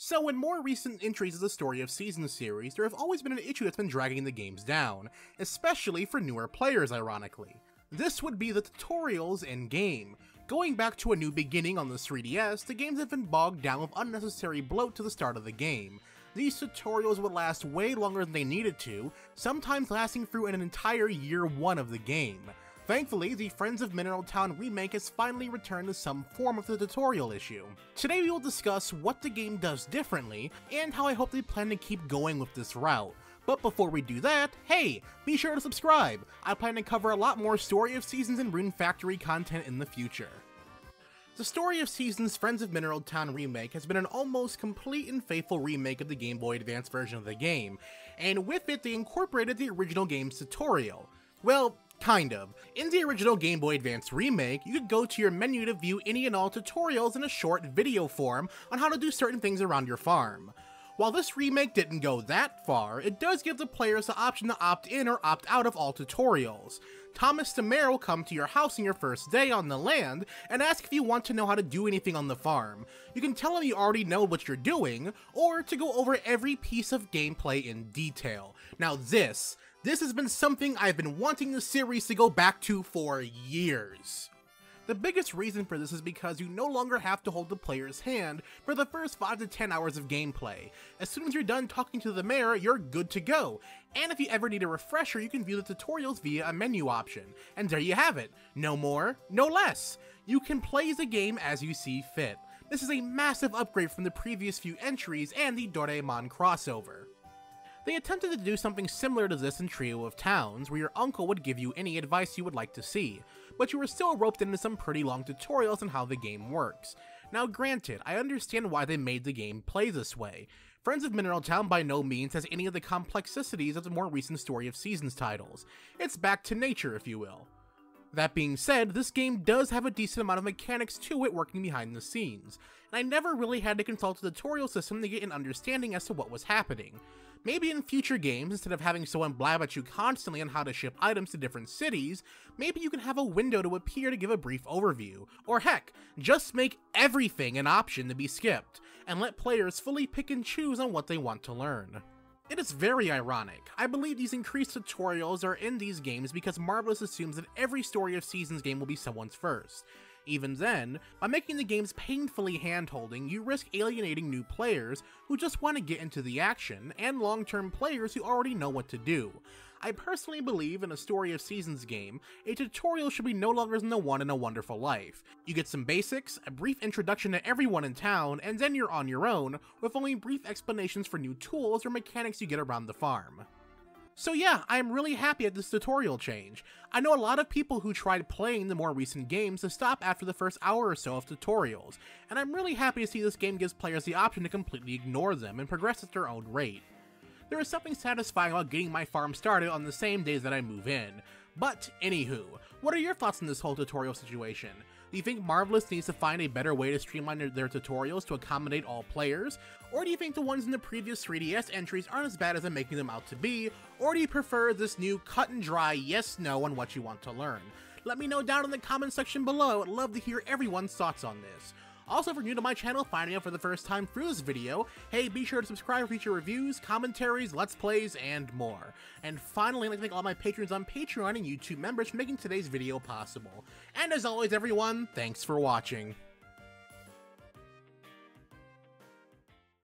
So in more recent entries of the Story of Seasons series, there have always been an issue that's been dragging the games down, especially for newer players ironically. This would be the tutorials in-game. Going back to A New Beginning on the 3DS, the games have been bogged down with unnecessary bloat to the start of the game. These tutorials would last way longer than they needed to, sometimes lasting through an entire year 1 of the game. Thankfully, the Friends of Mineral Town remake has finally returned to some form of the tutorial issue. Today we will discuss what the game does differently, and how I hope they plan to keep going with this route. But before we do that, hey, be sure to subscribe! I plan to cover a lot more Story of Seasons and Rune Factory content in the future. The Story of Seasons Friends of Mineral Town remake has been an almost complete and faithful remake of the Game Boy Advance version of the game, and with it they incorporated the original game's tutorial. Well, kind of. In the original Game Boy Advance remake, you could go to your menu to view any and all tutorials in a short video form on how to do certain things around your farm. While this remake didn't go that far, it does give the players the option to opt in or opt out of all tutorials. Thomas the Mayor will come to your house on your first day on the land and ask if you want to know how to do anything on the farm. You can tell him you already know what you're doing, or to go over every piece of gameplay in detail. Now this has been something I've been wanting the series to go back to for years. The biggest reason for this is because you no longer have to hold the player's hand for the first 5 to 10 hours of gameplay. As soon as you're done talking to the mayor, you're good to go. And if you ever need a refresher, you can view the tutorials via a menu option. And there you have it. No more, no less. You can play the game as you see fit. This is a massive upgrade from the previous few entries and the Doraemon crossover. They attempted to do something similar to this in Trio of Towns, where your uncle would give you any advice you would like to see, but you were still roped into some pretty long tutorials on how the game works. Now granted, I understand why they made the game play this way. Friends of Mineral Town by no means has any of the complexities of the more recent Story of Seasons titles. It's back to nature, if you will. That being said, this game does have a decent amount of mechanics to it working behind the scenes, and I never really had to consult the tutorial system to get an understanding as to what was happening. Maybe in future games, instead of having someone blab at you constantly on how to ship items to different cities, maybe you can have a window to appear to give a brief overview. Or heck, just make everything an option to be skipped, and let players fully pick and choose on what they want to learn. It is very ironic. I believe these increased tutorials are in these games because Marvelous assumes that every Story of Seasons game will be someone's first. Even then, by making the games painfully hand-holding, you risk alienating new players who just want to get into the action, and long-term players who already know what to do. I personally believe in a Story of Seasons game, a tutorial should be no longer than the one in A Wonderful Life. You get some basics, a brief introduction to everyone in town, and then you're on your own, with only brief explanations for new tools or mechanics you get around the farm. So yeah, I'm really happy at this tutorial change. I know a lot of people who tried playing the more recent games to stop after the first hour or so of tutorials, and I'm really happy to see this game gives players the option to completely ignore them and progress at their own rate. There is something satisfying about getting my farm started on the same days that I move in. But anywho, what are your thoughts on this whole tutorial situation? Do you think Marvelous needs to find a better way to streamline their tutorials to accommodate all players? Or do you think the ones in the previous 3DS entries aren't as bad as I'm making them out to be? Or do you prefer this new cut and dry yes/no on what you want to learn? Let me know down in the comment section below. I'd love to hear everyone's thoughts on this. Also, if you're new to my channel, finding out for the first time through this video, hey, be sure to subscribe for future reviews, commentaries, let's plays, and more. And finally, I'd like to thank all my patrons on Patreon and YouTube members for making today's video possible. And as always, everyone, thanks for watching.